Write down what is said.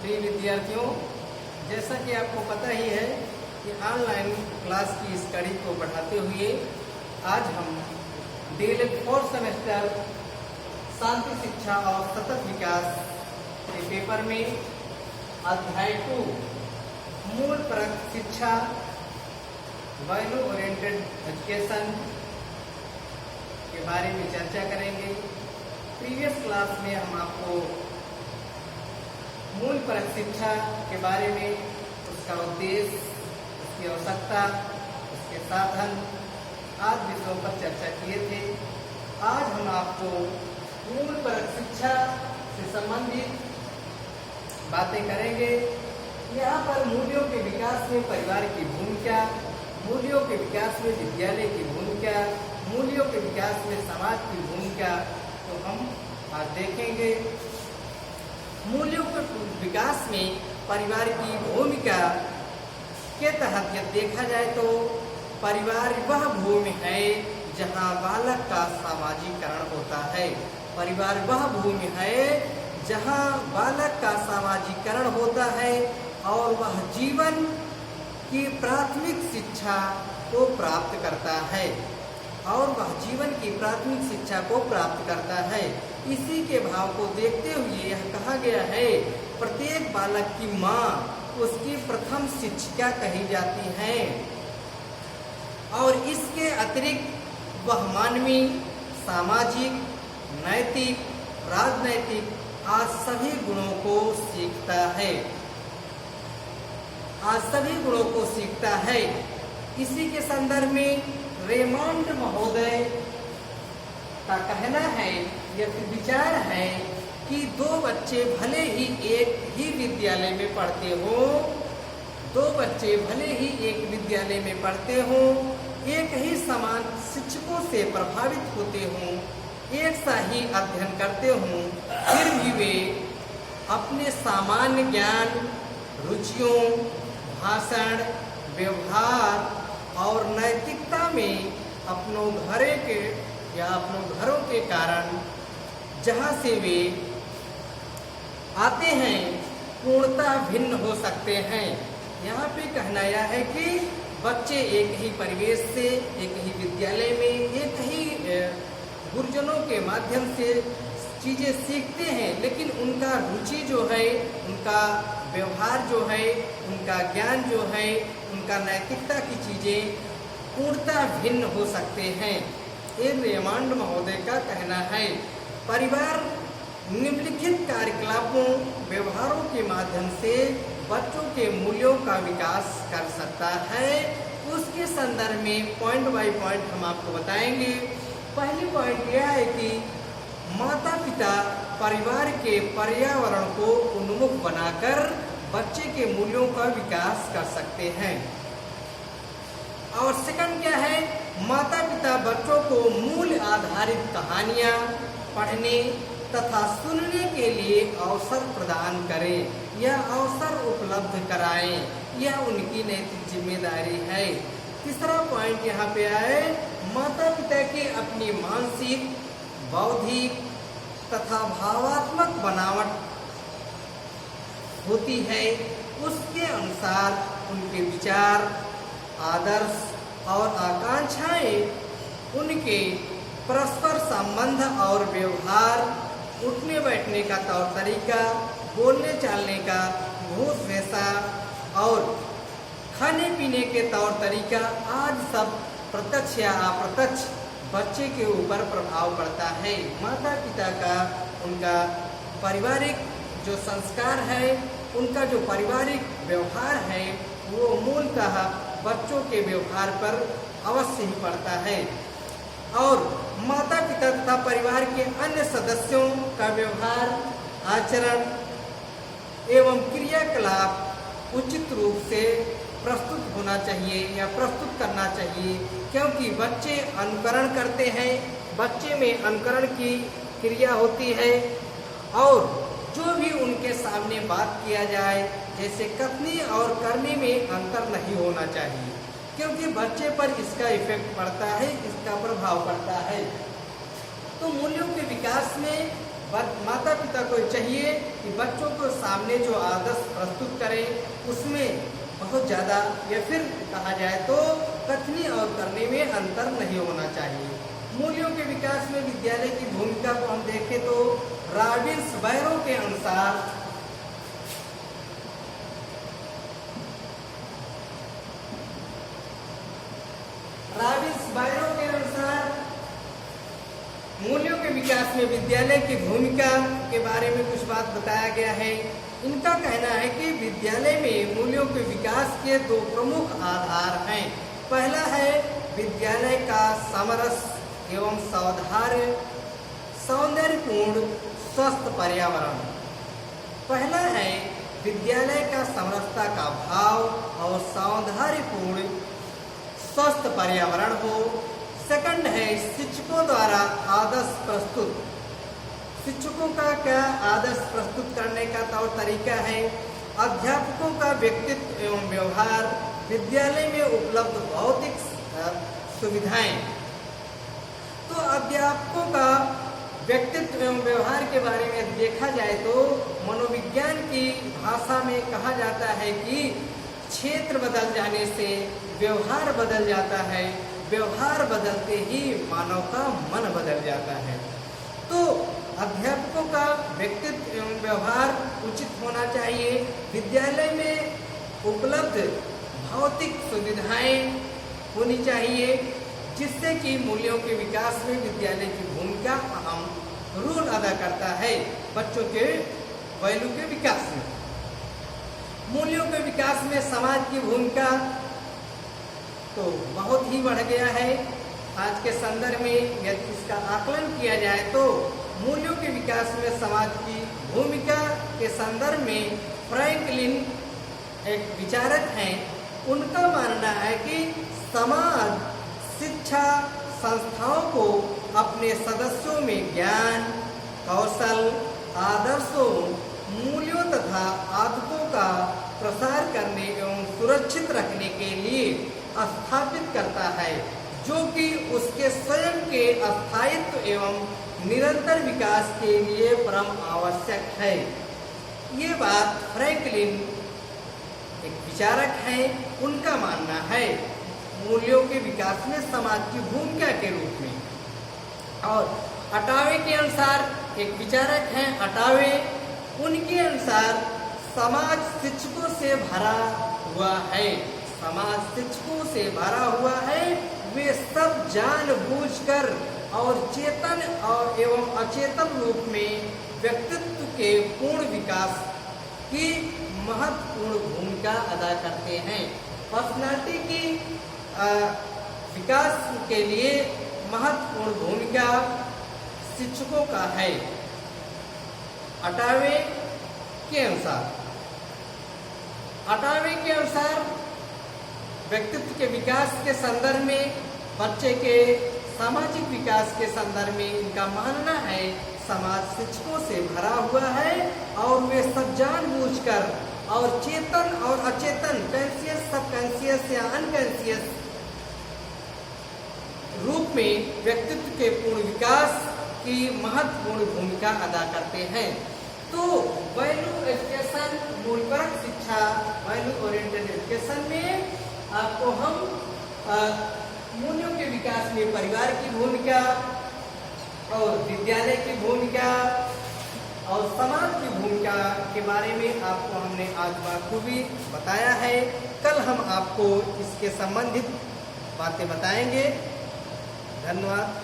प्रिय विद्यार्थियों, जैसा कि आपको पता ही है कि ऑनलाइन क्लास की स्टडी को बढ़ाते हुए आज हम DLED 4th सेमेस्टर शांति शिक्षा और सतत विकास के पेपर में अध्याय 2 मूल परक शिक्षा वैल्यू ओरिएंटेड एजुकेशन के बारे में चर्चा करेंगे। प्रीवियस क्लास में हम आपको मूल परक शिक्षा के बारे में, उसका उद्देश्य, उसकी आवश्यकता, उसके साधन आदि विषयों पर चर्चा किए थे। आज हम आपको मूल परक शिक्षा से संबंधित बातें करेंगे। यहाँ पर मूल्यों के विकास में परिवार की भूमिका, मूल्यों के विकास में विद्यालय की भूमिका, मूल्यों के विकास में समाज की भूमिका तो हम आज देखेंगे। मूल्यों के विकास में परिवार की भूमिका के तहत यदि देखा जाए तो परिवार वह भूमि है जहाँ बालक का सामाजिकरण होता है। परिवार वह भूमि है जहाँ बालक का सामाजिकरण होता है और वह जीवन की प्राथमिक शिक्षा को प्राप्त करता है इसी के भाव को देखते हुए यह कहा गया है, प्रत्येक बालक की माँ उसकी प्रथम शिक्षिका कही जाती है और इसके अतिरिक्त वह मानवीय, सामाजिक, नैतिक, राजनैतिक आज सभी गुणों को सीखता है। इसी के संदर्भ में रेमंड महोदय का कहना है, यह विचार है कि दो बच्चे भले ही एक ही विद्यालय में पढ़ते हों, एक ही समान शिक्षकों से प्रभावित होते हों, एक सा ही अध्ययन करते हों, फिर भी वे अपने सामान्य ज्ञान, रुचियों, भाषण, व्यवहार और नैतिकता में अपनों घरों के कारण जहाँ से वे आते हैं पूर्णतः भिन्न हो सकते हैं। यहाँ पे कहना यह है कि बच्चे एक ही परिवेश से, एक ही विद्यालय में, एक ही गुरुजनों के माध्यम से चीज़ें सीखते हैं, लेकिन उनका रुचि जो है, उनका व्यवहार जो है, उनका ज्ञान जो है, उनका नैतिकता की चीज़ें पूर्णतः भिन्न हो सकते हैं। ये रेमंड महोदय का कहना है। परिवार निम्नलिखित कार्यकलापों, व्यवहारों के माध्यम से बच्चों के मूल्यों का विकास कर सकता है। उसके संदर्भ में पॉइंट बाय पॉइंट हम आपको बताएंगे। पहली पॉइंट यह है कि माता पिता परिवार के पर्यावरण को उन्मुख बनाकर बच्चे के मूल्यों का विकास कर सकते हैं। और सेकंड क्या है, माता पिता बच्चों को मूल आधारित कहानियाँ पढ़ने तथा सुनने के लिए अवसर प्रदान करें या अवसर उपलब्ध कराएं, यह उनकी नैतिक जिम्मेदारी है। तीसरा पॉइंट यहाँ पे आए, माता पिता की अपनी मानसिक, बौद्धिक तथा भावात्मक बनावट होती है, उसके अनुसार उनके विचार, आदर्श और आकांक्षाएं, उनके परस्पर संबंध और व्यवहार, उठने बैठने का तौर तरीका, बोलने चालने का वेशभूषा और खाने पीने के तौर तरीका, आज सब प्रत्यक्ष या अप्रत्यक्ष बच्चे के ऊपर प्रभाव पड़ता है। माता पिता का उनका पारिवारिक जो संस्कार है, उनका जो पारिवारिक व्यवहार है, वो मूलतः बच्चों के व्यवहार पर अवश्य ही पड़ता है। और माता पिता तथा परिवार के अन्य सदस्यों का व्यवहार, आचरण एवं क्रियाकलाप उचित रूप से प्रस्तुत होना चाहिए या प्रस्तुत करना चाहिए, क्योंकि बच्चे अनुकरण करते हैं, बच्चे में अनुकरण की क्रिया होती है और जो भी उनके सामने बात किया जाए, जैसे कथनी और करने में अंतर नहीं होना चाहिए, क्योंकि बच्चे पर इसका इफेक्ट पड़ता है, इसका प्रभाव पड़ता है। तो मूल्यों के विकास में माता पिता को चाहिए कि बच्चों को सामने जो आदर्श प्रस्तुत करें उसमें बहुत ज़्यादा या फिर कहा जाए तो कथनी और करने में अंतर नहीं होना चाहिए। मूल्यों के विकास में विद्यालय की भूमिका को हम देखें तो रॉबिन्सबरो के अनुसार मूल्यों के विकास में विद्यालय की भूमिका के बारे में कुछ बात बताया गया है। इनका कहना है कि विद्यालय में मूल्यों के विकास के दो प्रमुख आधार हैं। पहला है विद्यालय का समरस एवं सौंदर्यपूर्ण स्वस्थ पर्यावरण। पहला है विद्यालय का समरसता का भाव और सौंदर्यपूर्ण स्वस्थ पर्यावरण हो। सेकंड है शिक्षकों द्वारा आदर्श प्रस्तुत। शिक्षकों का क्या आदर्श प्रस्तुत करने का तौर तरीका है। अध्यापकों का व्यक्तित्व एवं व्यवहार, विद्यालय में उपलब्ध भौतिक सुविधाएं। तो अध्यापकों का व्यक्तित्व एवं व्यवहार के बारे में देखा जाए तो मनोविज्ञान की भाषा में कहा जाता है कि क्षेत्र बदल जाने से व्यवहार बदल जाता है, व्यवहार बदलते ही मानव का मन बदल जाता है। तो अध्यापकों का व्यक्तित्व एवं व्यवहार उचित होना चाहिए। विद्यालय में उपलब्ध भौतिक सुविधाएं होनी चाहिए जिससे कि मूल्यों के विकास में विद्यालय की भूमिका अहम रोल अदा करता है बच्चों के वैल्यू के विकास में। मूल्यों के विकास में समाज की भूमिका तो बहुत ही बढ़ गया है। आज के संदर्भ में यदि इसका आकलन किया जाए तो मूल्यों के विकास में समाज की भूमिका के संदर्भ में फ्रैंकलिन एक विचारक हैं, उनका मानना है कि समाज शिक्षा संस्थाओं को अपने सदस्यों में ज्ञान, कौशल, आदर्शों, मूल्यों तथा आदतों का प्रसार करने एवं सुरक्षित रखने के लिए स्थापित करता है, जो कि उसके स्वयं के स्थायित्व एवं निरंतर विकास के लिए परम आवश्यक है। ये बात फ्रैंकलिन एक विचारक हैं, उनका मानना है मूल्यों के विकास में समाज की भूमिका के रूप में। और अटावे के अनुसार एक विचारक हैं अटावे, उनके अनुसार समाज शिक्षकों से भरा हुआ है। समाज शिक्षकों से भरा हुआ है। वे सब जानबूझकर और चेतन और एवं अचेतन रूप में व्यक्तित्व के पूर्ण विकास की महत्वपूर्ण भूमिका अदा करते हैं। पर्सनालिटी की विकास के लिए महत्वपूर्ण भूमिका शिक्षकों का है अटावे के अनुसार। अटावे के अनुसार व्यक्तित्व के विकास के संदर्भ में, बच्चे के सामाजिक विकास के संदर्भ में इनका मानना है समाज शिक्षकों से भरा हुआ है और वे सब जानबूझकर और चेतन और अचेतन, कॉन्शियस, सबकॉन्शियस या अनकॉन्शियस रूप में व्यक्तित्व के पूर्ण विकास की महत्वपूर्ण भूमिका अदा करते हैं। तो वैल्यू एजुकेशन, मूलभूत शिक्षा, वैल्यू ओरिएंटेड एजुकेशन में आपको हम मूल्यों के विकास में परिवार की भूमिका और विद्यालय की भूमिका और समाज की भूमिका के बारे में आपको हमने आज बखूबी बताया है। कल हम आपको इसके संबंधित बातें बताएंगे। धन्यवाद।